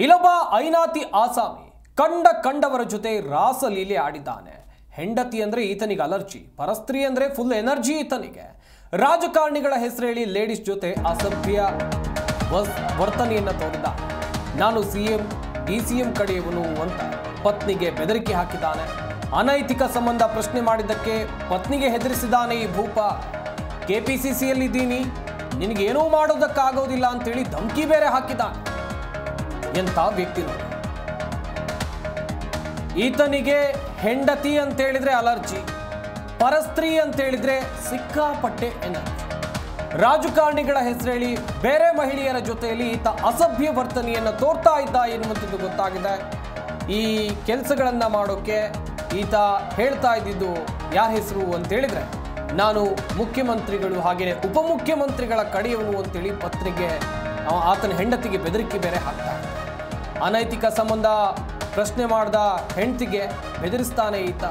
ಇಲ್ಲೊಬ್ಬ ಐನಾತಿ ಆಸಾಮಿ ಕಂಡವರ ಜೊತೆ ರಾಸಲೀಲೆ ಆಡಿದ್ದಾನೆ. ಹೆಂಡತಿ ಅಂದ್ರೆ ಈತನಿಗೆ ಅಲರ್ಜಿ, ಪರಸ್ತ್ರೀ ಅಂದ್ರೆ ಫುಲ್ ಎನರ್ಜಿ ಈತನಿಗೆ. ರಾಜಕಾರಣಿಗಳ ಹೆಸರು ಹೇಳಿ ಲೇಡೀಸ್ ಜೊತೆ ಅಸಭ್ಯ ವರ್ತನೆಯನ್ನ ತೋರಿದ. ನಾನು ಸಿಎಂ ಡಿಸಿಎಂ ಕಡೆಯವನು ಅಂತ ಪತ್ನಿಗೆ ಬೆದರಿಕೆ ಹಾಕಿದ್ದಾನೆ. ಅನೈತಿಕ ಸಂಬಂಧ ಪ್ರಶ್ನೆ ಮಾಡಿದ್ದಕ್ಕೆ ಪತ್ನಿಗೆ ಹೆದರಿಸಿದ್ದಾನೆ ಈ ಭೂಪ. ಕೆಪಿಸಿಸಿಯಲ್ಲಿದ್ದೀನಿ, ನಿನಗೇನೂ ಮಾಡೋದಕ್ಕಾಗೋದಿಲ್ಲ ಅಂತೇಳಿ ಧಮಕಿ ಬೇರೆ ಹಾಕಿದ್ದಾನೆ. ಎಂಥ ವ್ಯಕ್ತಿ ನೋಡಿ. ಈತನಿಗೆ ಹೆಂಡತಿ ಅಂತ ಹೇಳಿದ್ರೆ ಅಲರ್ಜಿ, ಪರಸ್ತ್ರೀ ಅಂತ ಹೇಳಿದ್ರೆ ಸಿಕ್ಕಾಪಟ್ಟೆ ಎನರ್ಜಿ. ರಾಜಕಾರಣಿಗಳ ಹೆಸರೇಳಿ ಬೇರೆ ಮಹಿಳೆಯರ ಜೊತೆಯಲ್ಲಿ ಈತ ಅಸಭ್ಯ ವರ್ತನೆಯನ್ನು ತೋರ್ತಾ ಇದ್ದ ಎನ್ನುವಂಥದ್ದು ಗೊತ್ತಾಗಿದೆ. ಈ ಕೆಲಸಗಳನ್ನ ಮಾಡೋಕೆ ಈತ ಹೇಳ್ತಾ ಇದ್ದಿದ್ದು ಯಾರ ಹೆಸರು ಅಂತ ಹೇಳಿದ್ರೆ, ನಾನು ಮುಖ್ಯಮಂತ್ರಿಗಳು ಹಾಗೆಯೇ ಉಪಮುಖ್ಯಮಂತ್ರಿಗಳ ಕಡೆಯವನು ಅಂತೇಳಿ ಪತ್ನಿಗೆ ಆತನ ಹೆಂಡತಿಗೆ ಬೆದರಿಕೆ ಬೇರೆ ಹಾಕ್ತಾ ಇದ್ದ. ಅನೈತಿಕ ಸಂಬಂಧ ಪ್ರಶ್ನೆ ಮಾಡಿದ ಹೆಂಡತಿಗೆ ಬೆದರಿಸ್ತಾನೆ ಈತ.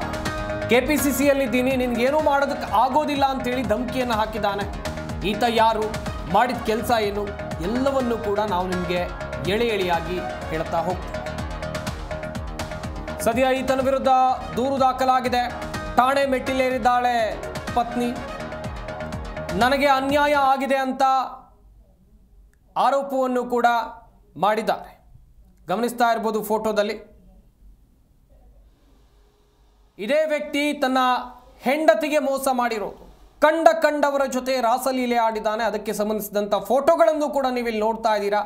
ಕೆಪಿಸಿಸಿಯಲ್ಲಿದ್ದೀನಿ, ನಿನ್ಗೇನೂ ಮಾಡೋದಕ್ಕೆ ಆಗೋದಿಲ್ಲ ಅಂತೇಳಿ ಧಮಕಿಯನ್ನು ಹಾಕಿದ್ದಾನೆ. ಈತ ಯಾರು, ಮಾಡಿದ ಕೆಲಸ ಏನು, ಎಲ್ಲವನ್ನೂ ಕೂಡ ನಾವು ನಿಮಗೆ ಎಳೆಯಾಗಿ ಹೇಳ್ತಾ ಹೋಗ್ತೀವಿ. ಸದ್ಯ ಈತನ ವಿರುದ್ಧ ದೂರು ದಾಖಲಾಗಿದೆ. ಠಾಣೆ ಮೆಟ್ಟಿಲೇರಿದ್ದಾಳೆ ಪತ್ನಿ. ನನಗೆ ಅನ್ಯಾಯ ಆಗಿದೆ ಅಂತ ಆರೋಪವನ್ನು ಕೂಡ ಮಾಡಿದ್ದಾರೆ. ಗಮನಿಸ್ತಾ ಇರ್ಬೋದು ಫೋಟೋದಲ್ಲಿ. ಇದೇ ವ್ಯಕ್ತಿ ತನ್ನ ಹೆಂಡತಿಗೆ ಮೋಸ ಮಾಡಿರೋದು. ಕಂಡವರ ಜೊತೆ ರಾಸಲೀಲೆ ಆಡಿದ್ದಾನೆ. ಅದಕ್ಕೆ ಸಂಬಂಧಿಸಿದಂಥ ಫೋಟೋಗಳನ್ನು ಕೂಡ ನೀವಿಲ್ಲಿ ನೋಡ್ತಾ ಇದ್ದೀರಾ.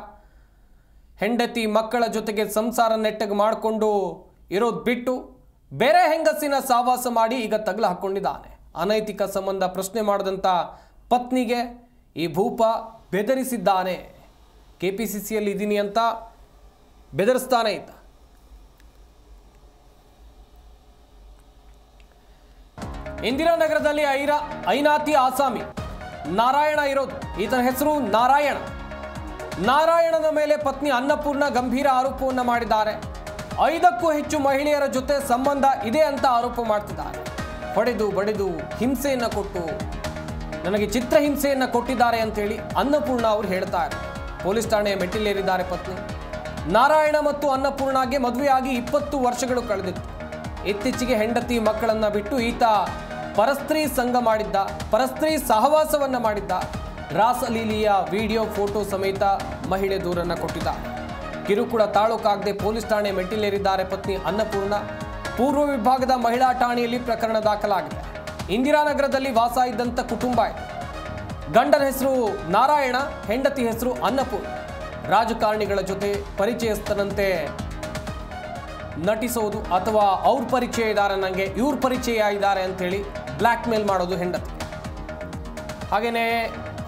ಹೆಂಡತಿ ಮಕ್ಕಳ ಜೊತೆಗೆ ಸಂಸಾರ ನೆಟ್ಟಗೆ ಮಾಡಿಕೊಂಡು ಇರೋದು ಬಿಟ್ಟು ಬೇರೆ ಹೆಂಗಸಿನ ಸಾವಾಸ ಮಾಡಿ ಈಗ ತಗಲು ಹಾಕ್ಕೊಂಡಿದ್ದಾನೆ. ಅನೈತಿಕ ಸಂಬಂಧ ಪ್ರಶ್ನೆ ಮಾಡಿದಂಥ ಪತ್ನಿಗೆ ಈ ಭೂಪ ಬೆದರಿಸಿದ್ದಾನೆ. ಕೆಪಿಸಿಸಿಯಲ್ಲಿ ಇದ್ದೀನಿ ಅಂತ ಬೆದರಿಸ್ತಾನೆ ಇದ್ದ. ಇಂದಿರಾನಗರದಲ್ಲಿ ಐನಾತಿ ಆಸಾಮಿ ನಾರಾಯಣ ಇರೋದು. ಈತನ ಹೆಸರು ನಾರಾಯಣನ ಮೇಲೆ ಪತ್ನಿ ಅನ್ನಪೂರ್ಣ ಗಂಭೀರ ಆರೋಪವನ್ನು ಮಾಡಿದ್ದಾರೆ. 5ಕ್ಕೂ ಹೆಚ್ಚು ಮಹಿಳೆಯರ ಜೊತೆ ಸಂಬಂಧ ಇದೆ ಅಂತ ಆರೋಪ ಮಾಡ್ತಿದ್ದಾರೆ. ಹೊಡೆದು ಬಡಿದು ಹಿಂಸೆಯನ್ನು ಕೊಟ್ಟು ನನಗೆ ಚಿತ್ರಹಿಂಸೆಯನ್ನು ಕೊಟ್ಟಿದ್ದಾರೆ ಅಂತೇಳಿ ಅನ್ನಪೂರ್ಣ ಅವರು ಹೇಳ್ತಾ ಇದ್ದಾರೆ. ಪೊಲೀಸ್ ಠಾಣೆಯ ಮೆಟ್ಟಿಲೇರಿದ್ದಾರೆ ಪತ್ನಿ. ನಾರಾಯಣ ಮತ್ತು ಅನ್ನಪೂರ್ಣಗೆ ಮದುವೆಯಾಗಿ 20 ವರ್ಷಗಳು ಕಳೆದಿತ್ತು. ಇತ್ತೀಚೆಗೆ ಹೆಂಡತಿ ಮಕ್ಕಳನ್ನ ಬಿಟ್ಟು ಈತ ಪರಸ್ತ್ರೀ ಸಹವಾಸವನ್ನ ಮಾಡಿದ್ದ. ರಾಸಲೀಲೆಯ ವಿಡಿಯೋ ಫೋಟೋ ಸಮೇತ ಮಹಿಳೆ ದೂರನ್ನ ಕೊಟ್ಟಿದ್ದಾರೆ. ಕಿರುಕುಳ ತಾಳೋಕಾಗದೆ ಪೊಲೀಸ್ ಠಾಣೆ ಮೆಟ್ಟಿಲೇರಿದ್ದಾರೆ ಪತ್ನಿ ಅನ್ನಪೂರ್ಣ. ಪೂರ್ವ ವಿಭಾಗದ ಮಹಿಳಾ ಠಾಣೆಯಲ್ಲಿ ಪ್ರಕರಣ ದಾಖಲಾಗಿದೆ. ಇಂದಿರಾನಗರದಲ್ಲಿ ವಾಸ ಇದ್ದಂಥ ಕುಟುಂಬ ಇದೆ. ಗಂಡನ ಹೆಸರು ನಾರಾಯಣ, ಹೆಂಡತಿ ಹೆಸರು ಅನ್ನಪೂರ್ಣ. ರಾಜಕಾರಣಿಗಳ ಜೊತೆ ಪರಿಚಯಸ್ಥನಂತೆ ನಟಿಸೋದು ಅಥವಾ ಅವ್ರ ಪರಿಚಯ ಇದ್ದಾರೆ, ನನಗೆ ಇವ್ರ ಪರಿಚಯ ಇದ್ದಾರೆ ಅಂತೇಳಿ ಬ್ಲ್ಯಾಕ್ ಮೇಲ್ ಮಾಡೋದು ಹೆಂಡತಿ. ಹಾಗೆಯೇ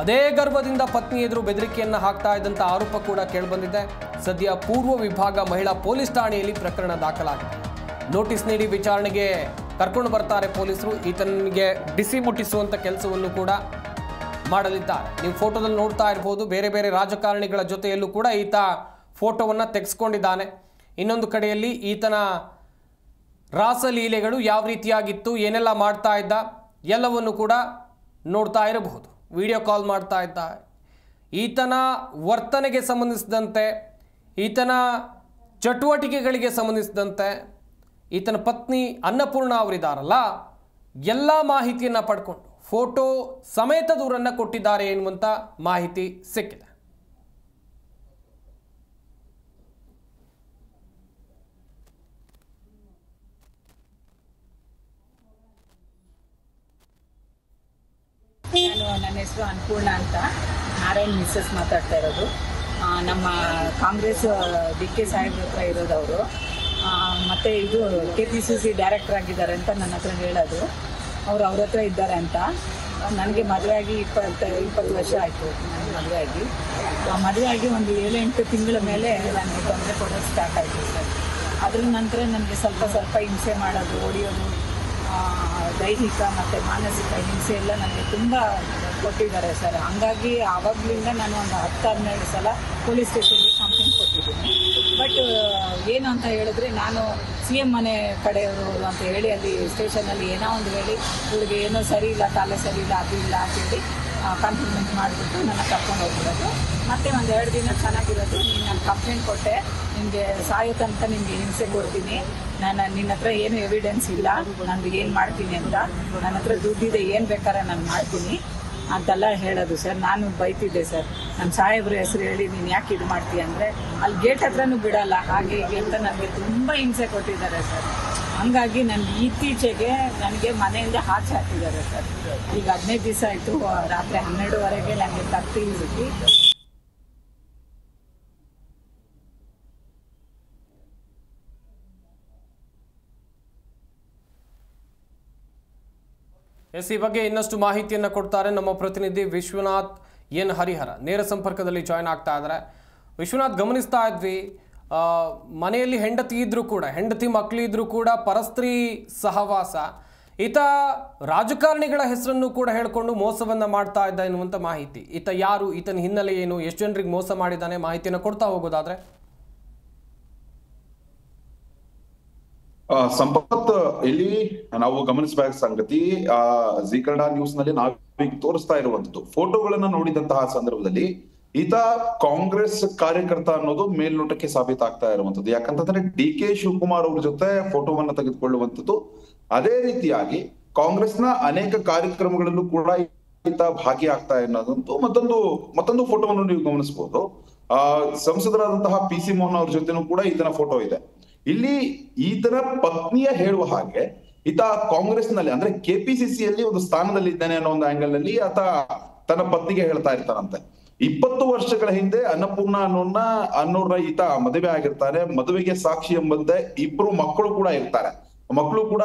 ಅದೇ ಗರ್ಭದಿಂದ ಪತ್ನಿ ಎದುರು ಬೆದರಿಕೆಯನ್ನು ಹಾಕ್ತಾ ಇದ್ದಂಥ ಆರೋಪ ಕೂಡ ಕೇಳಿಬಂದಿದೆ. ಸದ್ಯ ಪೂರ್ವ ವಿಭಾಗ ಮಹಿಳಾ ಪೊಲೀಸ್ ಠಾಣೆಯಲ್ಲಿ ಪ್ರಕರಣ ದಾಖಲಾಗಿದೆ. ನೋಟಿಸ್ ನೀಡಿ ವಿಚಾರಣೆಗೆ ಕರ್ಕೊಂಡು ಬರ್ತಾರೆ ಪೊಲೀಸರು. ಈತನಿಗೆ ಬಿಸಿ ಮುಟ್ಟಿಸುವಂಥ ಕೆಲಸವನ್ನು ಕೂಡ ಮಾಡಲಿದ್ದಾರೆ. ನೀವು ಫೋಟೋದಲ್ಲಿ ನೋಡ್ತಾ ಇರ್ಬೋದು, ಬೇರೆ ಬೇರೆ ರಾಜಕಾರಣಿಗಳ ಜೊತೆಯಲ್ಲೂ ಕೂಡ ಈತ ಫೋಟೋವನ್ನು ತೆಗೆಸ್ಕೊಂಡಿದ್ದಾನೆ. ಇನ್ನೊಂದು ಕಡೆಯಲ್ಲಿ ಈತನ ರಾಸಲೀಲೆಗಳು ಯಾವ ರೀತಿಯಾಗಿತ್ತು, ಏನೆಲ್ಲ ಮಾಡ್ತಾ ಇದ್ದ ಎಲ್ಲವನ್ನು ಕೂಡ ನೋಡ್ತಾ ಇರಬಹುದು. ವಿಡಿಯೋ ಕಾಲ್ ಮಾಡ್ತಾ ಇದ್ದ. ಈತನ ವರ್ತನೆಗೆ ಸಂಬಂಧಿಸಿದಂತೆ, ಈತನ ಚಟುವಟಿಕೆಗಳಿಗೆ ಸಂಬಂಧಿಸಿದಂತೆ ಈತನ ಪತ್ನಿ ಅನ್ನಪೂರ್ಣ ಅವರಿದ್ದಾರಲ್ಲ, ಎಲ್ಲ ಮಾಹಿತಿಯನ್ನು ಪಡ್ಕೊಂಡು ಫೋಟೋ ಸಮೇತ ದೂರನ್ನು ಕೊಟ್ಟಿದ್ದಾರೆ ಎನ್ನುವಂಥ ಮಾಹಿತಿ ಸಿಕ್ಕಿದೆ. ನನ್ನ ಹೆಸರು ಅನ್ನಪೂರ್ಣ ಅಂತ, ನಾರಾಯಣ್ ಮಿಸ್ಸಸ್ ಮಾತಾಡ್ತಾ ಇರೋದು. ನಮ್ಮ ಕಾಂಗ್ರೆಸ್ DK ಸಾಹೇಬ್ರ ಹತ್ರ ಇರೋದು ಅವರು. ಮತ್ತು ಇದು KPCC ಡೈರೆಕ್ಟರ್ ಆಗಿದ್ದಾರೆ ಅಂತ ನನ್ನ ಹತ್ರ ಹೇಳೋದು. ಅವ್ರ ಹತ್ರ ಇದ್ದಾರೆ ಅಂತ. ನನಗೆ ಮದುವೆಯಾಗಿ 20 ವರ್ಷ ಆಯಿತು. ನನಗೆ ಮದುವೆಯಾಗಿ ಒಂದು 7-8 ತಿಂಗಳ ಮೇಲೆ ನನಗೆ ತೊಂದರೆ ಕೊಡೋದು ಸ್ಟಾರ್ಟ್ ಆಯಿತು ಸರ್. ಅದ್ರ ನಂತರ ನನಗೆ ಸ್ವಲ್ಪ ಹಿಂಸೆ ಮಾಡೋದು, ಹೊಡೆಯೋದು, ದೈಹಿಕ ಮತ್ತು ಮಾನಸಿಕ ಹಿಂಸೆ ಎಲ್ಲ ನನಗೆ ತುಂಬ ಕೊಟ್ಟಿದ್ದಾರೆ ಸರ್. ಹಂಗಾಗಿ ಆವಾಗಲಿಂದ ನಾನು ಒಂದು 10-12 ಸಲ ಪೊಲೀಸ್ ಸ್ಟೇಷನ್ಗೆ ಕಂಪ್ಲೇಂಟ್ ಕೊಟ್ಟಿದ್ದೀನಿ. ಬಟ್ ಏನು ಅಂತ ಹೇಳಿದ್ರೆ, ನಾನು CM ಮನೆ ಕಡೆಯವರು ಅಂತ ಹೇಳಿ ಅಲ್ಲಿ ಸ್ಟೇಷನಲ್ಲಿ ಏನೋ ಒಂದು ಹೇಳಿ ಇವಳಿಗೆ ಏನೋ ಸರಿ ಇಲ್ಲ, ತಲೆ ಸರಿ ಇಲ್ಲ, ಅದು ಇಲ್ಲ ಅಂತೇಳಿ ಕಾಂಪ್ಲಿಮೆಂಟ್ ಮಾಡಿಬಿಟ್ಟು ನನ್ನ ಕರ್ಕೊಂಡು ಹೋಗ್ಬಿಡೋದು. ಮತ್ತೆ ಒಂದು 2 ದಿನ ಚೆನ್ನಾಗಿರೋದು, ನೀನು ನಾನು ಕಂಪ್ಲೇಂಟ್ ಕೊಟ್ಟೆ, ನಿಮಗೆ ಸಾಯೋ ತನಕ ನಿಮಗೆ ಹಿಂಸೆ ಕೊಡ್ತೀನಿ, ನಾನು ನಿನ್ನ ಹತ್ರ ಏನು ಎವಿಡೆನ್ಸ್ ಇಲ್ಲ, ನಾನು ಏನು ಮಾಡ್ತೀನಿ ಅಂತ, ನನ್ನ ಹತ್ರ ದುಡ್ಡಿದೆ, ಏನು ಬೇಕಾದ್ರೆ ನಾನು ಮಾಡ್ತೀನಿ ಅಂತೆಲ್ಲ ಹೇಳೋದು ಸರ್. ನಾನು ಬೈತಿದ್ದೆ ಸರ್, ನಮ್ಮ ಸಾಹೇಬ್ರ ಹೆಸರು ಹೇಳಿ ನೀನು ಯಾಕೆ ಇದು ಮಾಡ್ತೀಯ ಅಂದರೆ ಅಲ್ಲಿ ಗೇಟ್ ಹತ್ರನೂ ಬಿಡಲ್ಲ, ಹಾಗೆ ಹೀಗೆ ಅಂತ ನನಗೆ ತುಂಬ ಹಿಂಸೆ ಕೊಟ್ಟಿದ್ದಾರೆ ಸರ್. ಹಂಗಾಗಿ ನನಗೆ ಇತ್ತೀಚೆಗೆ ನನಗೆ ಮನೆಯಿಂದ ಆಚೆ ಹಾಕಿದ್ದಾರೆ ಸರ್. ಈಗ 15 ದಿವಸ ಆಯಿತು, ರಾತ್ರಿ 12ವರೆಗೆ ನನಗೆ ಕತ್ತಿ ಇರಿಸಿ ಈ ಬಗ್ಗೆ ಇನ್ನಷ್ಟು ಮಾಹಿತಿಯನ್ನು ಕೊಡ್ತಾರೆ ನಮ್ಮ ಪ್ರತಿನಿಧಿ ವಿಶ್ವನಾಥ್ ಎನ್ ಹರಿಹರ. ನೇರ ಸಂಪರ್ಕದಲ್ಲಿ ಜಾಯ್ನ್ ಆಗ್ತಾ ಇದ್ದಾರೆ. ವಿಶ್ವನಾಥ್, ಗಮನಿಸ್ತಾ ಇದ್ವಿ ಮನೆಯಲ್ಲಿ ಹೆಂಡತಿ ಇದ್ರೂ ಕೂಡ, ಹೆಂಡತಿ ಮಕ್ಕಳಿದ್ರೂ ಕೂಡ ಪರಸ್ತ್ರೀ ಸಹವಾಸ, ಈತ ರಾಜಕಾರಣಿಗಳ ಹೆಸರನ್ನು ಕೂಡ ಹೇಳ್ಕೊಂಡು ಮೋಸವನ್ನ ಮಾಡ್ತಾ ಇದ್ದ ಎನ್ನುವಂಥ ಮಾಹಿತಿ. ಈತ ಯಾರು, ಈತನ ಹಿನ್ನೆಲೆ ಏನು, ಎಷ್ಟು ಜನರಿಗೆ ಮೋಸ ಮಾಡಿದ್ದಾನೆ, ಮಾಹಿತಿಯನ್ನು ಕೊಡ್ತಾ ಹೋಗೋದಾದ್ರೆ? ಸಂಪತ್, ಇಲ್ಲಿ ನಾವು ಗಮನಿಸಬೇಕಾದ ಸಂಗತಿ, ಜೀ ಕನ್ನಡ ನ್ಯೂಸ್ ನಲ್ಲಿ ನಾವೀಗ ತೋರಿಸ್ತಾ ಇರುವಂತದ್ದು ಫೋಟೋಗಳನ್ನ ನೋಡಿದಂತಹ ಸಂದರ್ಭದಲ್ಲಿ ಈತ ಕಾಂಗ್ರೆಸ್ ಕಾರ್ಯಕರ್ತ ಅನ್ನೋದು ಮೇಲ್ನೋಟಕ್ಕೆ ಸಾಬೀತಾಗ್ತಾ ಇರುವಂತದ್ದು. ಯಾಕಂತಂದ್ರೆ DK ಶಿವಕುಮಾರ್ ಅವ್ರ ಜೊತೆ ಫೋಟೋವನ್ನ ತೆಗೆದುಕೊಳ್ಳುವಂಥದ್ದು, ಅದೇ ರೀತಿಯಾಗಿ ಕಾಂಗ್ರೆಸ್ನ ಅನೇಕ ಕಾರ್ಯಕ್ರಮಗಳಲ್ಲೂ ಕೂಡ ಈತ ಭಾಗಿಯಾಗ್ತಾ ಅನ್ನೋದಂತೂ ಮತ್ತೊಂದು ಫೋಟೋವನ್ನು ನೀವು ಗಮನಿಸಬಹುದು. ಸಂಸದರಾದಂತಹ PC ಮೋಹನ್ ಅವ್ರ ಜೊತೆನೂ ಕೂಡ ಈತನ ಫೋಟೋ ಇದೆ. ಇಲ್ಲಿ ಈತನ ಪತ್ನಿಯ ಹೇಳುವ ಹಾಗೆ ಈತ ಕಾಂಗ್ರೆಸ್ ನಲ್ಲಿ ಅಂದ್ರೆ KPCCಯಲ್ಲಿ ಒಂದು ಸ್ಥಾನದಲ್ಲಿ ಇದ್ದಾನೆ ಅನ್ನೋ ಒಂದು ಆಂಗಲ್ ನಲ್ಲಿ ಆತ ತನ್ನ ಪತ್ನಿಗೆ ಹೇಳ್ತಾ ಇರ್ತಾನಂತೆ. 20 ವರ್ಷಗಳ ಹಿಂದೆ ಅನ್ನಪೂರ್ಣ ಅನ್ನೋರ್ನ ಈತ ಮದುವೆ ಆಗಿರ್ತಾರೆ. ಮದುವೆಗೆ ಸಾಕ್ಷಿ ಎಂಬಂತೆ 2 ಮಕ್ಕಳು ಕೂಡ ಇರ್ತಾರೆ. ಮಕ್ಕಳು ಕೂಡ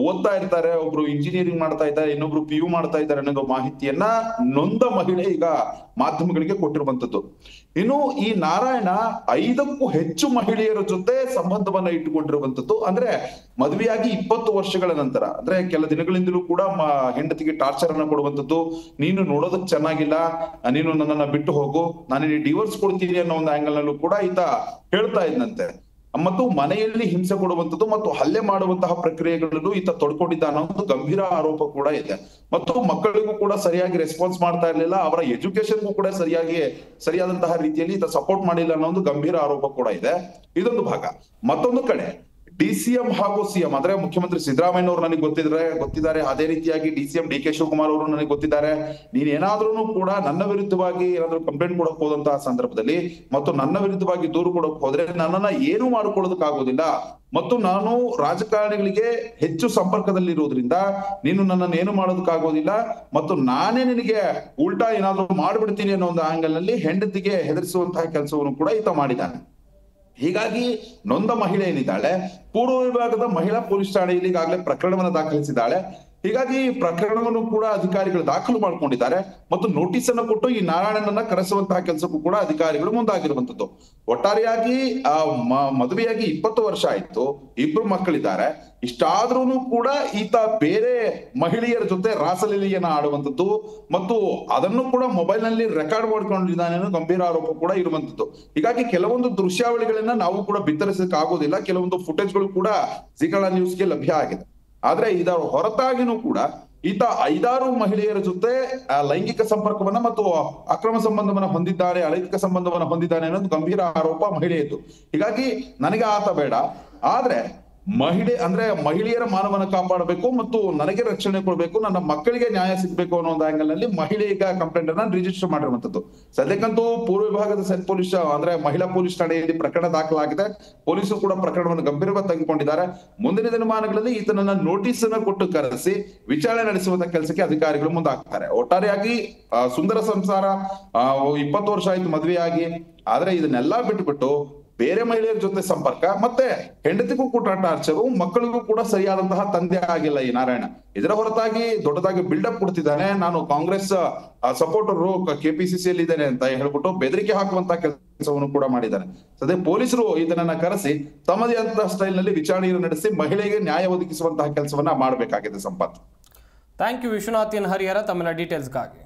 ಓದ್ತಾ ಇರ್ತಾರೆ. ಒಬ್ರು ಇಂಜಿನಿಯರಿಂಗ್ ಮಾಡ್ತಾ ಇದ್ದಾರೆ, ಇನ್ನೊಬ್ರು PU ಮಾಡ್ತಾ ಇದ್ದಾರೆ ಅನ್ನೋ ಮಾಹಿತಿಯನ್ನ ನೊಂದ ಮಹಿಳೆ ಈಗ ಮಾಧ್ಯಮಗಳಿಗೆ ಕೊಟ್ಟಿರುವಂತದ್ದು. ಇನ್ನು ಈ ನಾರಾಯಣ 5ಕ್ಕೂ ಹೆಚ್ಚು ಮಹಿಳೆಯರ ಜೊತೆ ಸಂಬಂಧವನ್ನ ಇಟ್ಟುಕೊಂಡಿರುವಂತದ್ದು. ಅಂದ್ರೆ ಮದುವೆಯಾಗಿ 20 ವರ್ಷಗಳ ನಂತರ, ಅಂದ್ರೆ ಕೆಲ ದಿನಗಳಿಂದಲೂ ಕೂಡ ಹೆಂಡತಿಗೆ ಟಾರ್ಚರ್ ಅನ್ನ ಕೊಡುವಂತದ್ದು. ನೀನು ನೋಡೋದಕ್ ಚೆನ್ನಾಗಿಲ್ಲ, ನೀನು ನನ್ನನ್ನ ಬಿಟ್ಟು ಹೋಗು, ನಾನು ಡಿವೋರ್ಸ್ ಕೊಡ್ತೀನಿ ಅನ್ನೋ ಒಂದು ಆಂಗಲ್ ನಲ್ಲೂ ಕೂಡ ಈತ ಹೇಳ್ತಾ ಇದ್ದಂತೆ. ಮತ್ತು ಮನೆಯಲ್ಲಿ ಹಿಂಸೆ ಕೊಡುವಂಥದ್ದು ಮತ್ತು ಹಲ್ಲೆ ಮಾಡುವಂತಹ ಪ್ರಕ್ರಿಯೆಗಳಲ್ಲೂ ಈತ ತೊಡ್ಕೊಂಡಿದ್ದಾನ ಒಂದು ಗಂಭೀರ ಆರೋಪ ಕೂಡ ಇದೆ. ಮತ್ತು ಮಕ್ಕಳಿಗೂ ಕೂಡ ಸರಿಯಾಗಿ ರೆಸ್ಪಾನ್ಸ್ ಮಾಡ್ತಾ ಇರ್ಲಿಲ್ಲ, ಅವರ ಎಜುಕೇಶನ್ಗೂ ಕೂಡ ಸರಿಯಾದಂತಹ ರೀತಿಯಲ್ಲಿ ಈತ ಸಪೋರ್ಟ್ ಮಾಡಿಲ್ಲ ಅನ್ನೋ ಒಂದು ಗಂಭೀರ ಆರೋಪ ಕೂಡ ಇದೆ. ಇದೊಂದು ಭಾಗ. ಮತ್ತೊಂದು ಕಡೆ DCM ಹಾಗೂ CM ಅಂದ್ರೆ ಮುಖ್ಯಮಂತ್ರಿ ಸಿದ್ದರಾಮಯ್ಯ ಅವರು ನನಗೆ ಗೊತ್ತಿದ್ದಾರೆ, ಅದೇ ರೀತಿಯಾಗಿ DCM DK ಶಿವಕುಮಾರ್ ಅವರು ನನಗೆ ಗೊತ್ತಿದ್ದಾರೆ. ನೀನ್ ಏನಾದ್ರೂ ಕೂಡ ನನ್ನ ವಿರುದ್ಧವಾಗಿ ಏನಾದ್ರೂ ಕಂಪ್ಲೇಂಟ್ ಕೊಡಕ್ ಹೋದಂತಹ ಸಂದರ್ಭದಲ್ಲಿ ಮತ್ತು ನನ್ನ ವಿರುದ್ಧವಾಗಿ ದೂರು ಕೊಡಕ್ ಹೋದ್ರೆ ನನ್ನನ್ನ ಏನು ಮಾಡ್ಕೊಳ್ಳೋದಕ್ಕಾಗೋದಿಲ್ಲ, ಮತ್ತು ನಾನು ರಾಜಕಾರಣಿಗಳಿಗೆ ಹೆಚ್ಚು ಸಂಪರ್ಕದಲ್ಲಿರುವುದರಿಂದ ನೀನು ನನ್ನನ್ನು ಏನು ಮಾಡೋದಕ್ಕಾಗೋದಿಲ್ಲ, ಮತ್ತು ನಾನೇ ನಿನಗೆ ಉಲ್ಟಾ ಏನಾದ್ರೂ ಮಾಡ್ಬಿಡ್ತೀನಿ ಅನ್ನೋ ಒಂದು ಆಂಗಲ್ ನಲ್ಲಿ ಹೆಂಡತಿಗೆ ಹೆದರಿಸುವಂತಹ ಕೆಲಸವನ್ನು ಕೂಡ ಈತ ಮಾಡಿದ್ದಾನೆ. ಹೀಗಾಗಿ ನೊಂದ ಮಹಿಳೆ ಏನಿದ್ದಾಳೆ, ಪೂರ್ವ ವಿಭಾಗದ ಮಹಿಳಾ ಪೊಲೀಸ್ ಠಾಣೆಯಲ್ಲಿ ಈಗಾಗಲೇ ಪ್ರಕರಣವನ್ನು ದಾಖಲಿಸಿದ್ದಾಳೆ. ಹೀಗಾಗಿ ಈ ಪ್ರಕರಣವನ್ನು ಕೂಡ ಅಧಿಕಾರಿಗಳು ದಾಖಲು ಮಾಡ್ಕೊಂಡಿದ್ದಾರೆ ಮತ್ತು ನೋಟಿಸ್ ಅನ್ನು ಕೊಟ್ಟು ಈ ನಾರಾಯಣನನ್ನ ಕರೆಸುವಂತಹ ಕೆಲಸಕ್ಕೂ ಕೂಡ ಅಧಿಕಾರಿಗಳು ಮುಂದಾಗಿರುವಂತದ್ದು. ಒಟ್ಟಾರೆಯಾಗಿ ಮದುವೆಯಾಗಿ 20 ವರ್ಷ ಆಯ್ತು, 2 ಮಕ್ಕಳಿದ್ದಾರೆ. ಇಷ್ಟಾದ್ರೂ ಕೂಡ ಈತ ಬೇರೆ ಮಹಿಳೆಯರ ಜೊತೆ ರಾಸಲೀಲೆಯನ್ನ ಆಡುವಂಥದ್ದು ಮತ್ತು ಅದನ್ನು ಕೂಡ ಮೊಬೈಲ್ ನಲ್ಲಿ ರೆಕಾರ್ಡ್ ಮಾಡ್ಕೊಂಡಿದ್ದಾನೆ ಅನ್ನೋ ಗಂಭೀರ ಆರೋಪ ಕೂಡ ಇರುವಂತದ್ದು. ಹೀಗಾಗಿ ಕೆಲವೊಂದು ದೃಶ್ಯಾವಳಿಗಳನ್ನ ನಾವು ಕೂಡ ಬಿತ್ತರಿಸಕ್ ಆಗೋದಿಲ್ಲ, ಕೆಲವೊಂದು ಫುಟೇಜ್ಗಳು ಕೂಡ ಜೀ ಕನ್ನಡ ನ್ಯೂಸ್ಗೆ ಲಭ್ಯ ಆಗಿದೆ. ಆದ್ರೆ ಇದರ ಹೊರತಾಗಿನೂ ಕೂಡ ಈತ 5-6 ಮಹಿಳೆಯರ ಜೊತೆ ಲೈಂಗಿಕ ಸಂಪರ್ಕವನ್ನ ಮತ್ತು ಅಕ್ರಮ ಸಂಬಂಧವನ್ನ ಹೊಂದಿದ್ದಾನೆ, ಅಲೈಂಗಿಕ ಸಂಬಂಧವನ್ನ ಹೊಂದಿದ್ದಾನೆ ಅನ್ನೋದು ಗಂಭೀರ ಆರೋಪ ಮಹಿಳೆಯದ್ದು. ಹೀಗಾಗಿ ನನಗೆ ಆತ ಬೇಡ, ಆದ್ರೆ ಮಹಿಳೆಯರ ಮಾನವನ್ನ ಕಾಪಾಡಬೇಕು ಮತ್ತು ನನಗೆ ರಕ್ಷಣೆ ಕೊಡಬೇಕು, ನನ್ನ ಮಕ್ಕಳಿಗೆ ನ್ಯಾಯ ಸಿಗಬೇಕು ಅನ್ನೋ ಒಂದು ಆಂಗಲ್ ನಲ್ಲಿ ಮಹಿಳೆ ಈಗ ಕಂಪ್ಲೇಂಟ್ ಅನ್ನ ರಿಜಿಸ್ಟರ್ ಮಾಡಿರುವಂತದ್ದು. ಸದ್ಯಕ್ಕಂತೂ ಪೂರ್ವ ವಿಭಾಗದ ಸೆಲ್ ಪೊಲೀಸ್ ಅಂದ್ರೆ ಮಹಿಳಾ ಪೊಲೀಸ್ ಠಾಣೆಯಲ್ಲಿ ಪ್ರಕರಣ ದಾಖಲಾಗಿದೆ. ಪೊಲೀಸರು ಕೂಡ ಪ್ರಕರಣವನ್ನು ಗಂಭೀರವಾಗಿ ತೆಗೆದುಕೊಂಡಿದ್ದಾರೆ. ಮುಂದಿನ ದಿನಮಾನಗಳಲ್ಲಿ ಈತನನ್ನ ನೋಟಿಸ್ ಅನ್ನ ಕೊಟ್ಟು ಕರೆಸಿ ವಿಚಾರಣೆ ನಡೆಸುವಂತ ಕೆಲಸಕ್ಕೆ ಅಧಿಕಾರಿಗಳು ಮುಂದಾಗ್ತಾರೆ. ಒಟ್ಟಾರೆಯಾಗಿ ಸುಂದರ ಸಂಸಾರ, 20 ವರ್ಷ ಆಯ್ತು ಮದುವೆಯಾಗಿ, ಆದ್ರೆ ಇದನ್ನೆಲ್ಲಾ ಬಿಟ್ಟುಬಿಟ್ಟು ಬೇರೆ ಮಹಿಳೆಯರ ಜೊತೆ ಸಂಪರ್ಕ, ಮತ್ತೆ ಹೆಂಡತಿಗೂ ಕೂಡ ಟಾರ್ಚರು, ಮಕ್ಕಳಿಗೂ ಕೂಡ ಸರಿಯಾದಂತಹ ತಂದೆ ಆಗಿಲ್ಲ ಈ ನಾರಾಯಣ. ಇದರ ಹೊರತಾಗಿ ದೊಡ್ಡದಾಗಿ ಬಿಲ್ಡಪ್ ಕೊಡ್ತಿದ್ದಾನೆ, ನಾನು ಕಾಂಗ್ರೆಸ್ ಸಪೋರ್ಟರು KPCCಯಲ್ಲಿ ಇದ್ದೇನೆ ಅಂತ ಹೇಳ್ಬಿಟ್ಟು ಬೆದರಿಕೆ ಹಾಕುವಂತಹ ಕೆಲಸವನ್ನು ಕೂಡ ಮಾಡಿದ್ದಾನೆ. ಸದ್ಯ ಪೊಲೀಸರು ಇದನ್ನ ಕರೆಸಿ ತಮ್ಮದೇ ಆದಂತಹ ಸ್ಟೈಲ್ ನಲ್ಲಿ ವಿಚಾರಣೆಯನ್ನು ನಡೆಸಿ ಮಹಿಳೆಗೆ ನ್ಯಾಯ ಒದಗಿಸುವಂತಹ ಕೆಲಸವನ್ನ ಮಾಡಬೇಕಾಗಿದೆ. Sampath, thank you Vishwanath N Harihara ತಮ್ಮ ಡೀಟೇಲ್ಸ್ಗಾಗಿ.